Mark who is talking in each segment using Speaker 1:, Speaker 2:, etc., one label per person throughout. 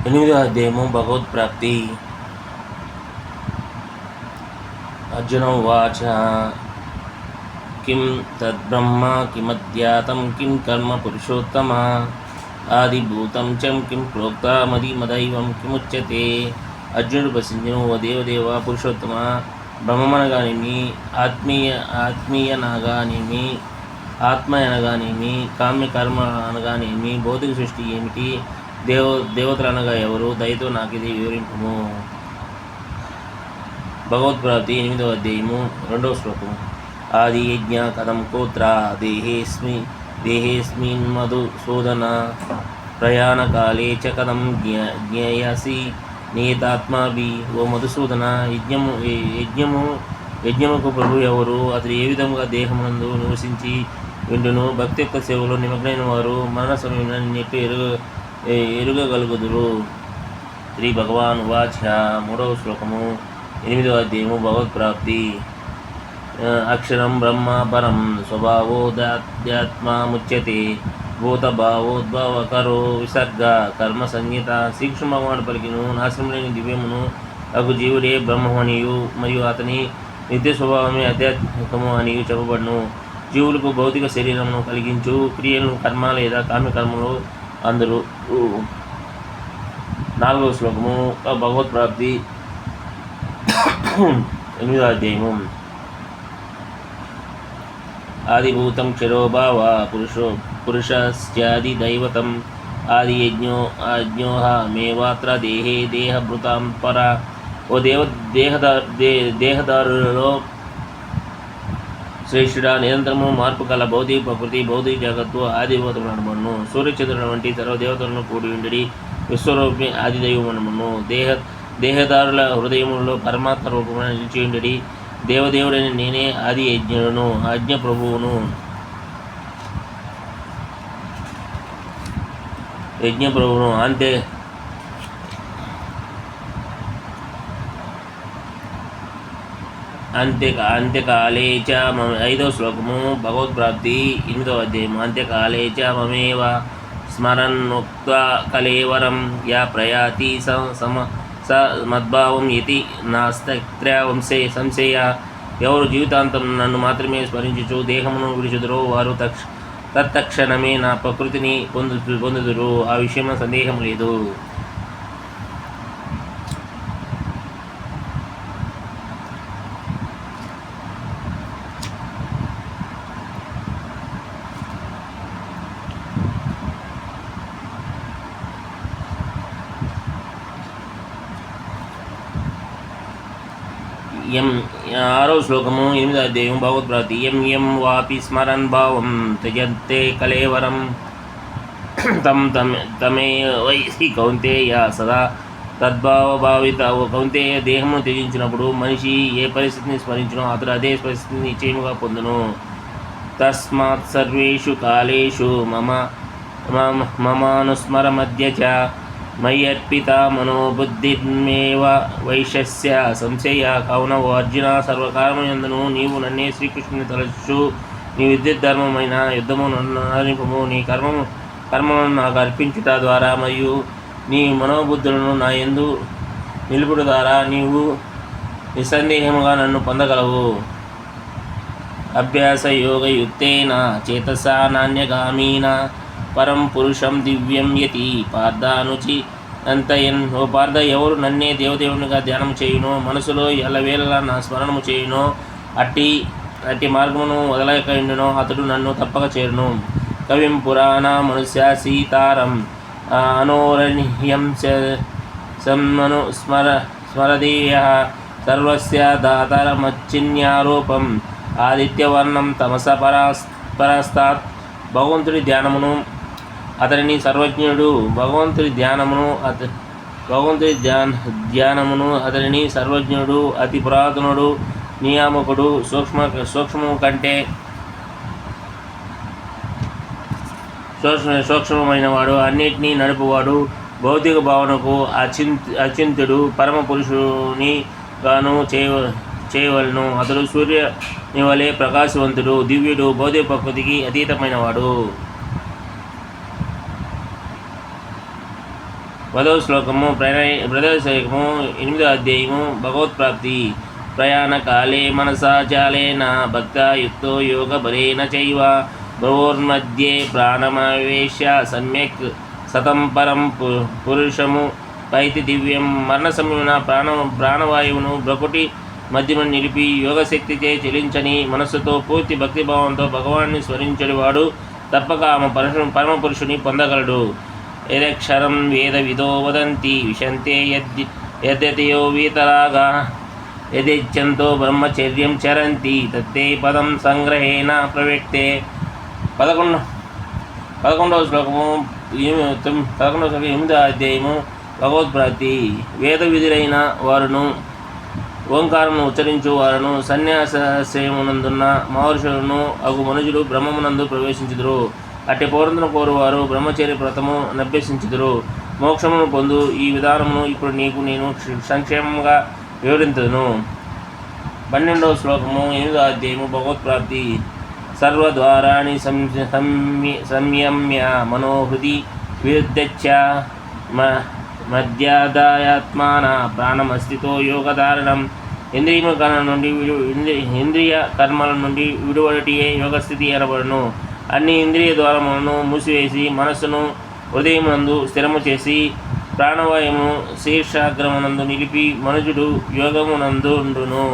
Speaker 1: ఎనిమిదవ అధ్యాయము భగవత్ప్రాప్తి. అర్జున ఉవాచ కిం తద్బ్రహ్మ కిమధ్యాతం కిం కర్మ పురుషోత్తమ ఆదిభూతం చం కిం ప్రోక్త మదైవం కిముచ్యతే. అర్జునుడు ప్రశ్నించెను, ఓ దేవదేవ పురుషోత్తమ, బ్రహ్మమనగానేమి, ఆత్మీయనగానేమి, ఆత్మ అనగానేమి, కామ్యకర్మ అనగానేమి, భౌతిక సృష్టి ఏమిటి, దేవతలు అనగా ఎవరు, దయతో నాకిది వివరింపుము. భగవత్ప్రాప్తి 8వ అధ్యాయము 2వ శ్లోకము. ఆది యజ్ఞ కథం కోత్ర దేహేస్మిన్ మధుసూదన ప్రయాణకాలే చ కథం జ్ఞేయసి నియతాత్మాభి. ఓ మధుసూదన, యజ్ఞముకు ప్రభు ఎవరు, అతడు ఏ విధముగా దేహమునందు నివసించి విండును, భక్తి యొక్క సేవలో నిమగ్నైన వారు మరణ సమయంలో నిన్నెట్టు ఎరుగగలుగుదురు. శ్రీ భగవాన్ వాచ. 3వ శ్లోకము. 8వ అధ్యాయము భగవత్ప్రాప్తి. అక్షరం బ్రహ్మ పరం స్వభావోదాత్మాముచ్యతే భూతభావోద్భవకరో విసర్గ కర్మ సంహిత. శ్రీకృష్ణ భగవాను పలికిను, నాశనం లేని దివ్యమును అగు జీవుడే బ్రహ్మమనియు మరియు అతని నిత్య స్వభావమే ఆధ్యాత్మికము అనియు చెప్పబడును. జీవులకు భౌతిక శరీరమును కలిగించు క్రియలను కర్మ లేదా కామ్యకర్మలు అందరూ. 4వ శ్లోకము. భగవత్ప్రాప్తి. 8వ అధ్యాయము. ఆదిభూతం క్షరోభావ పురుషస్యాది దైవతం ఆది యజ్ఞోహమేవాత్ర దేహే దేహభృతాం పర. ఓ దేహదారులలో శ్రేష్ఠుడా, నిరంతరము మార్పు కల భౌతిక ప్రకృతి భౌతిక జగత్తు ఆదిభూతం అనమను. సూర్యచంద్రుల వంటి సర్వదేవతలను కూడి ఉండి విశ్వరూపి ఆదిదైవమనమును. దేహదారుల హృదయములలో పరమాత్మ రూపమున నిలిచి ఉండడి దేవదేవుడని నేనే ఆది యజ్ఞులను, ఆజ్ఞ ప్రభువును. అంత్యకాలే చ 5వ శ్లోకము. భగవత్ప్రాప్తి. 8వ అధ్యాయము. అంత్యకాలే చ మమేవ స్మరన్ముక్త్వా కలేవరం యా ప్రయాతి స మద్భావం యతి నాస్తత్ర సంశయ. ఎవరు జీవితాంతం నన్ను మాత్రమే స్మరించుచు దేహమును విడిచుదురో వారు తత్క్షణమే నా ప్రకృతిని పొందుదురు. ఆ విషయంలో సందేహం లేదు. ఎం 6వ శ్లోకము. 8వ అధ్యాయం భగవత్ప్రాప్తి. ఎం వాపి స్మరన్ భావం త్యజంతే కలేవరం తమే వైసి కౌంతేయ సదా తద్భావభావిత. ఓ కౌంతేయ, దేహమును త్యజించినప్పుడు మనిషి ఏ పరిస్థితిని స్మరించునో అతడు అదే పరిస్థితిని నిశ్చయముగా పొందును. తస్మాత్ సర్వేషు కాలేషు మమానుస్మర మధ్య చ మయ్యర్పిత మనోబుద్ధిర్మేవ వైశస్య సంశయ. కావున ఓ అర్జున, సర్వకాలమునందును నీవు నన్నే శ్రీకృష్ణుని తలచు నీ విద్యుత్ ధర్మమైన యుద్ధము నరింపము. నీ కర్మలను నాకు అర్పించుట ద్వారా మరియు నీ మనోబుద్ధులను నా యందు నిలుపుట ద్వారా నీవు నిస్సందేహముగా నన్ను పొందగలవు. అభ్యాస యోగయుక్తేన చేతసా నాన్యగామీన పరం పురుషం దివ్యం యతి పార్థానుచి అంతయన్. ఓ పార్థ, ఎవరు నన్నే దేవదేవునిగా ధ్యానము చేయునో, మనసులో ఎల్లవేళలా నా స్మరణము చేయునో, అట్టి మార్గమును వదలకయుండునో అతడు నన్ను తప్పక చేరును. కవిం పురాణ మనుష్య సీతారం అనోరణ్యం సన్మను స్మరదీయ సర్వస్య దాతరమచ్చిన్యారూపం ఆదిత్యవర్ణం తమస పరాస్తాత్. భగవంతుడి ధ్యానమును అతడిని సర్వజ్ఞుడు. భగవంతుడి ధ్యానమును అతడిని సర్వజ్ఞుడు, అతి పురాతనుడు, నియామకుడు, సూక్ష్మము కంటే సూక్ష్మమైనవాడు, అన్నిటినీ నడుపువాడు, భౌతిక భావనకు అచింతుడు, పరమ పురుషుని గాను చేయవలను. అతడు సూర్యుని వలె ప్రకాశవంతుడు, దివ్యుడు, భౌతిక ప్రకృతికి అతీతమైనవాడు. 10వ శ్లోకము ప్రదోషము 8వ అధ్యాయము భగవత్ప్రాప్తి. ప్రయాణకాలే మనసా చాలేన భక్తా యుక్తో యోగ బలేన చైవ భ్రువోర్मध्ये ప్రాణమావేశ్య సమ్యక్ సతం పరం పురుషము పైతి దివ్యం. మరణ సమయమున ప్రాణవాయువును బ్రకుటి మధ్యమని నిలిపి యోగశక్తిచే చెలించని మనస్సుతో పూర్తి భక్తిభావంతో భగవాన్ని స్మరించడివాడు తప్పక ఆమె పరమపురుషుని పొందగలడు. యదక్షరం వేద విదో వదంతి విశంతే యద్యతయో వీతరాగా యదిచ్ఛంతో బ్రహ్మచర్యం చరంతి తత్తే పదం సంగ్రహేణ ప్రవ్యక్తే. 11వ శ్లోకము 8వ అధ్యాయము భగవత్ప్రాప్తి. వేద విధులైన వారును ఓంకారమును ఉచ్చరించు వారును సన్యాసాశ్రయమునందున్న మహర్షులను అగు మనుజులు బ్రహ్మమునందు ప్రవేశించుదురు. అట్టి పౌరంతును కోరువారు బ్రహ్మచర్య వ్రతము నభ్యసించుదురు. మోక్షమును పొందు ఈ విధానమును ఇప్పుడు నీకు నేను సంక్షేమంగా వివరింతును. 12వ శ్లోకము 8వ అధ్యాయము భగవత్ప్రాప్తి. సర్వద్వారాణి సంయమ్య మనోహృది విరుద్ధచ్చ మధ్యాదాయాత్మాన ప్రాణమస్థితో యోగధారణం. ఇంద్రియ కర్మల నుండి విడువడియే యోగస్థితి అనబడును. అన్ని ఇంద్రియ ద్వారములను మూసివేసి మనస్సును హృదయమునందు స్థిరము చేసి ప్రాణవాయువును శీర్షాగ్రమునందు నిలిపి మనుజుడు యోగమునందు ఉండును.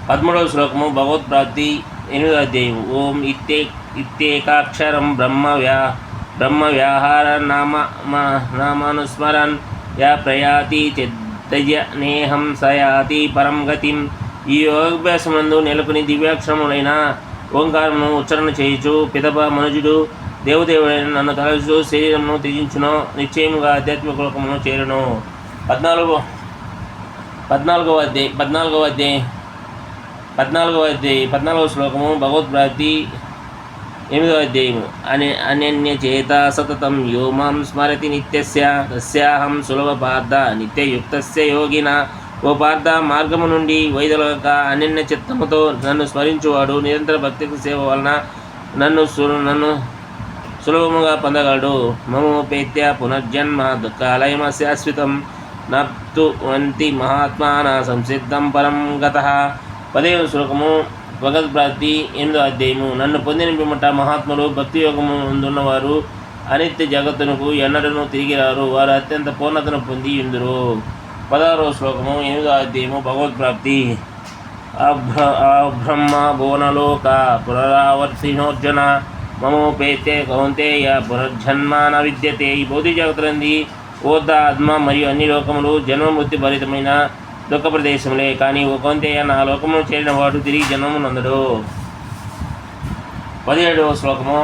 Speaker 1: 13వ శ్లోకము భగవత్ప్రాప్తి 8వ అధ్యాయము. ఓం ఇత్యేకాక్షరం బ్రహ్మ వ్యాహార నామానుస్మరన్ యా ప్రయాతి చిత్తజనేహం సయాతి పరం గతిం. ఈ యోగాభ్యాసమునందు నెలకొని దివ్యాక్షరములైన ఓంకారమును ఉచ్చారణ చేయుచు పిదప మనుజుడు దేవదేవుడైన నన్ను తలచు శరీరమును త్యజించును, నిశ్చయముగా ఆధ్యాత్మిక లోకమును చేరును. 14వ శ్లోకము భగవత్ప్రాప్తి 8వ అధ్యాయము. అనన్య చేత సతతం యో మాం స్మరతి నిత్యస్య తస్యాహం సులభ పార్థ నిత్యయుక్తస్య యోగిన. ఓ పార్థ, మార్గము నుండి వైదొలగక అనన్య చిత్తముతో నన్ను స్మరించువాడు నిరంతర భక్తి సేవ వలన నన్ను సులభముగా పొందగలడు. మమోపేత్య పునర్జన్మ దుఃఖాలయమశాశ్వతం నప్తు వంతి మహాత్మాన సంసిద్ధం పరం గతః. 10వ శ్లోకము భగవత్ప్రాప్తి 8వ అధ్యాయము. నన్ను పొందిన పిమ్మట మహాత్ములు భక్తి యోగము ఉన్నవారు అనిత్య జగత్తునకు ఎన్నడను తిరిగి రారు. వారు అత్యంత పూర్ణతను పొంది ఉందురు. 16వ శ్లోకము 8వ అధ్యాయము భగవత్ప్రాప్తి. బ్రహ్మ భువనలోక పునరావర్తినోర్జున మమోపేతే కౌంతేయ పునర్జన్మ న విద్యతే. ఈ భౌతిక జగత్తులంది ఓద్ద ఆత్మ మరియు అన్ని లోకములు జన్మ మృత్యు భరితమైన దుఃఖ ప్రదేశములే. కానీ ఓ కౌంతేయ, నా లోకమును చేరిన వాడు తిరిగి జన్మము నందడు. 17వ శ్లోకము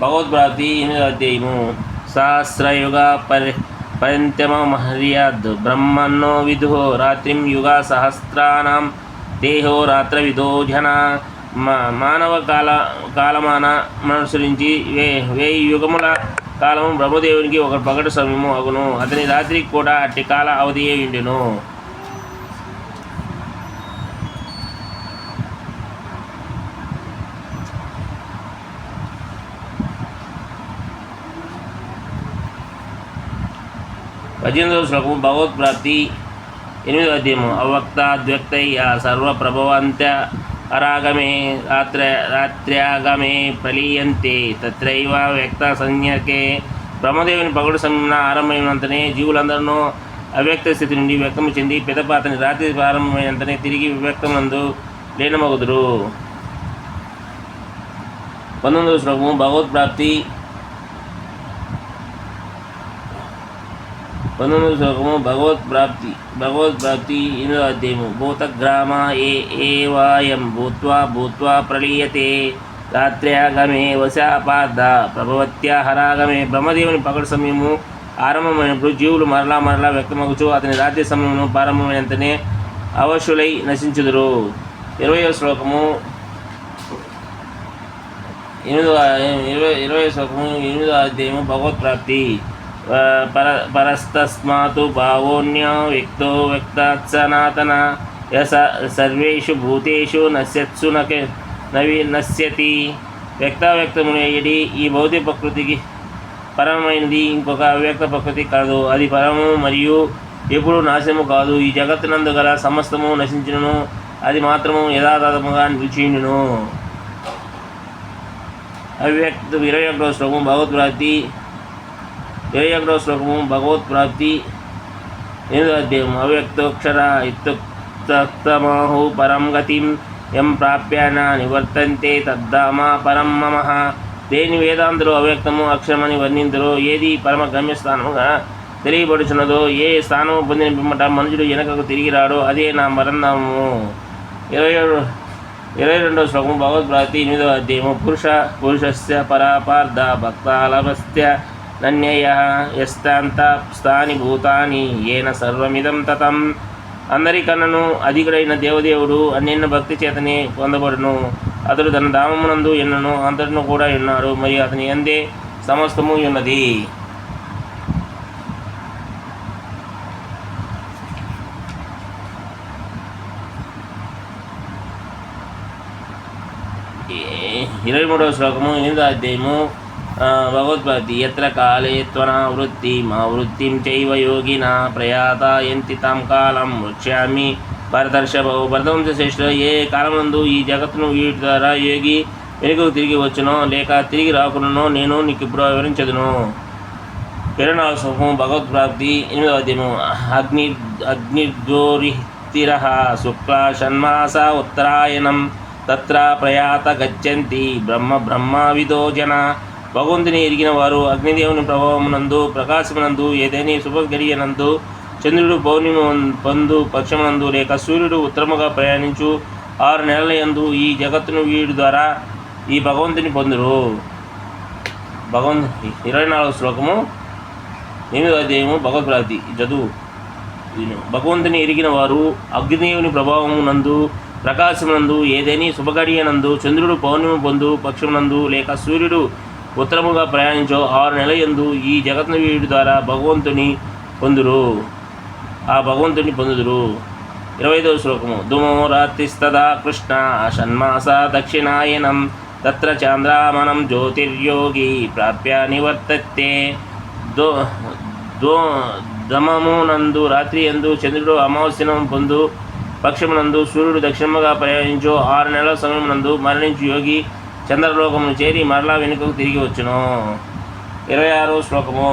Speaker 1: భగవత్ప్రాప్తి 8వ అధ్యాయము. సహస్రయుగ పర్యంతమహర్యాద్ బ్రహ్మన్నో విదు రాత్రిం యుగ సహస్రానాం దేహో రాత్ర విదో జన. మానవ కాలమాన అనుసరించి 1000 యుగముల కాలము బ్రహ్మదేవునికి ఒక పగటి సమయము అగును. అతని రాత్రికి కూడా అట్టి కాల అవధియే ఉండును. పద్దెనిమిదవ శ్లోకము భగవత్ప్రాప్తి 8వ అధ్యాయము. అవ్యక్తాద్వ్యక్తయ్య సర్వప్రభవంత అరాగమే రాత్ర్యాగమే ప్రలీయంతే తత్రైవ వ్యక్త సంజ్ఞకే. బ్రహ్మదేవుని పగడు సమయమున ఆరంభమైనంతనే జీవులందరూ అవ్యక్త స్థితి నుండి వ్యక్తము చెంది పిదప అతని రాత్రి ప్రారంభమైనంతనే తిరిగి వివ్యక్తమునందు లీనమగుదురు. 19వ శ్లోకము భగవత్ప్రాప్తి 19వ శ్లోకము భగవత్ప్రాప్తి 8వ అధ్యాయము. భూతగ్రామ ఏవాయం భూత్వా ప్రలీయతే రాత్ర్యాగమే వశాపార్థ ప్రభవత్యాహరాగమే. బ్రహ్మదేవుని పగడు సమయము ఆరంభమైనప్పుడు జీవులు మరలా వ్యక్తమగుచు అతని రాత్రి సమయమును ప్రారంభమైనంతనే అవశులై నశించుదురు. 20వ శ్లోకము 8వ అధ్యాయము భగవత్ప్రాప్తి. పరస్తస్మాతు భావోన్య వ్యక్తో వ్యక్తాత్ సనాతన సర్వేషు భూతేషు నశ్యత్సు నశ్యతి. వ్యక్తావ్యక్తమునేది ఈ భౌతిక ప్రకృతికి పరమైనది ఇంకొక అవ్యక్త ప్రకృతి కాదు. అది పరము మరియు ఎప్పుడు నాశనము కాదు. ఈ జగత్తునందు గల సమస్తము నశించును, అది మాత్రము యథాతథముగా నిలిచిండును. అవ్యక్త 21వ శ్లోకము భగవత్ప్రాప్తి. 21వ శ్లోకము భగవత్ప్రాప్తి 8వ అధ్యాయం. అవ్యక్తోక్షర ఇత్యుక్తమాహు పరం గతిం యం ప్రాప్య న నివర్తంతే తద్ధామ పరం మమ. దేని వేదాంతులు అవ్యక్తము అక్షరమని వర్ణింతురో, ఏది పరమ గమ్యస్థానముగా తెలియబడుచున్నదో, ఏ స్థానము పొందిన పిమ్మట మనుషుడు వెనకకు తిరిగి రాడో అదే నా పరంధామము. 22వ శ్లోకము భగవత్ప్రాప్తి 8వ అధ్యాయము. పురుషస్య పరాపార్థ భక్తాలభస్య నన్యయ యస్తాంత స్థాని భూతాని ఏన సర్వమిదం తతం. అందరికన్నను అధికుడైన దేవదేవుడు అన్నిన్న భక్తి చేతనే పొందబడును. అతడు తన ధామమునందు ఎన్నను అంతటను కూడా ఉన్నాడు, మరియు అతని అందే సమస్తము ఉన్నది. ఇరవై 23వ శ్లోకము 8వ అధ్యాయము భగవద్భక్తి. ఎత్ర కాళే త్వనా వృత్తి మా వృత్తిం చైవ యోగిన ప్రయాతాయంతి తాం కాలం వృక్ష్యామి భరతర్షభౌ. భరతవంశ శ్రేష్ఠుడు, ఏ కాలమందు ఈ జగత్తును వీటి ద్వారా యోగి వెనుకకు తిరిగి వచ్చునో లేక తిరిగి రాకునో నేను నీకు ఇప్పుడు వివరించదును. 24వ శ్లోకము భగవత్ప్రాప్తి 8వ అధ్యాయము. అగ్నిర్జ్యోతిరిః శుక్లా షణ్మాస ఉత్తరాయణం తత్ర ప్రయాత గచ్చంతి బ్రహ్మవిదో జన. భగవంతుని ఎరిగిన వారు అగ్నిదేవుని ప్రభావమునందు ప్రకాశమునందు ఏదైనా శుభగడియనందు చంద్రుడు పౌర్ణిమ పొందు పక్షమునందు లేక సూర్యుడు ఉత్తరముగా ప్రయాణించు 6 నెలల యందు ఈ జగత్తును వీడి ద్వారా ఈ భగవంతుని పొందురు. 24వ శ్లోకము 8వ అధ్యాయము భగవత్ప్రాప్తి. చదువు. భగవంతుని ఎరిగిన వారు అగ్నిదేవుని ప్రభావమునందు ప్రకాశమునందు ఏదేని శుభగడియనందు చంద్రుడు పౌర్ణిమ పొందు పక్షమునందు లేక సూర్యుడు ఉత్తరముగా ప్రయాణించో 6 నెలల యందు ఈ జగత్తుని వీడి ద్వారా భగవంతుని పొందురు. ఆ భగవంతుని పొందుదురు. 25వ శ్లోకము. ధూమో రాత్రిస్తదా కృష్ణ షణ్మాస దక్షిణాయనం తత్ర చాంద్రామణం జ్యోతిర్యోగి ప్రాప్య నివర్తతే. దమమునందు రాత్రి యందు చంద్రుడు అమావాస్యను పొందు పక్షమునందు సూర్యుడు దక్షిణముగా ప్రయాణించు 6 నెలల సమయమునందు మరణించు యోగి చంద్రలోకమును చేరి మరలా వెనుకకు తిరిగి వచ్చును. 26వ శ్లోకము.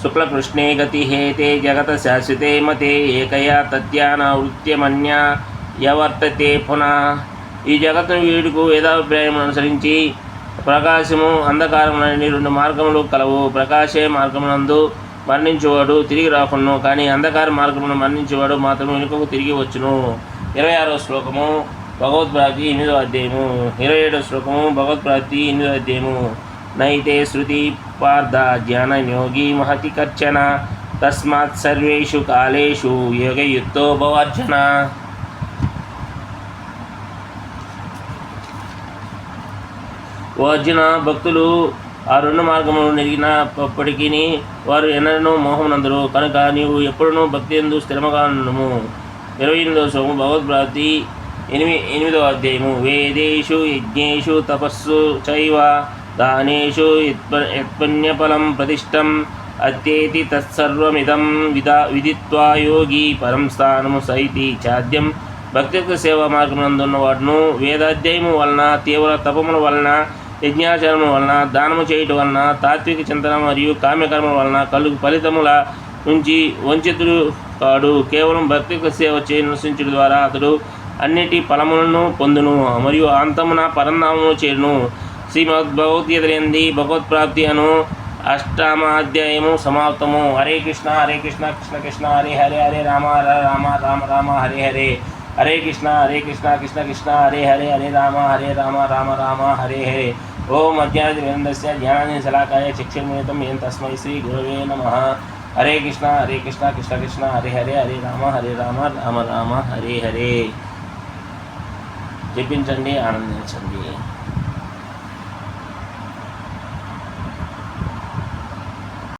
Speaker 1: శుక్లకృష్ణే గతి హేతే జగత శాశ్వతే మతే ఏకయా తద్యాన వృత్యమన్య యవర్తతే పునః. ఈ జగత్తును వీడుకు వేదాభిప్రాయం అనుసరించి ప్రకాశము అంధకారములని 2 మార్గములు కలవు. ప్రకాశే మార్గమునందు మరణించేవాడు తిరిగి రాకును, కానీ అంధకార మార్గమును మరణించేవాడు మాత్రం వెనుకకు తిరిగి వచ్చును. 26వ శ్లోకము భగవత్ప్రాప్తి 8వ అధ్యాయము. 27వ శ్లోకము భగవత్ప్రాప్తి 8వ అధ్యాయము. నైతే శృతి పార్థ జ్ఞానయోగి మహతి కర్చన తస్మాత్ సర్వేషు కాలేషు యోగయుక్తో భవార్జున. ఓ అర్జున, భక్తులు ఆ 2 మార్గములు నెరిగినప్పటికీ వారు ఎన్నడూ మోహమునందరు కనుక నీవు ఎప్పుడునూ భక్తి యందు స్థిరముగా ఉండుము. 28వ శ్లోకము భగవత్ప్రాప్తి 8వ అధ్యాయము. వేదేషు యజ్ఞేషు తపస్సు చైవ దానేషు యత్పుణ్యఫలం ప్రతిష్టం అత్యేతి తత్సర్వమిదం విదిత్వా యోగి పరం స్థానము సైతి చాద్యం. భక్తియుక్త సేవా మార్గమునందున్న వాడును వేదాధ్యాయము వలన తీవ్ర తపముల వలన యజ్ఞాచరణ వలన దానము చేయటం వలన తాత్విక చింతన మరియు కామ్యకర్మల వలన కలుగు ఫలితముల నుంచి వంచితుడు కాడు. కేవలం భక్తియుక్త సేవ చేయనుసరించడం ద్వారా అతడు అన్నిటి ఫలములను పొందును మరియు అంతమున పరంధామమును చేరును. శ్రీమద్భగవద్గీత భగవత్ప్రాప్తి అను 8వ అధ్యాయము సమాప్తము. హరే కృష్ణ కృష్ణ కృష్ణ హరే హరే, హరే రామ రామ రామ హరే హరే, హరే కృష్ణ కృష్ణ కృష్ణ హరే హరే, హరే రామ రామ రామ హరే హరే. ఓం అజ్ఞానతిమిరంధస్య జ్ఞానాంజనశలాకాయ చక్షుర్మిలితం యేన తస్మై శ్రీ గురవే నమః. హరే కృష్ణ కృష్ణ కృష్ణ హరే హరే, హరే రామ రామ హరే హరే. జపించండి, ఆనందించండి.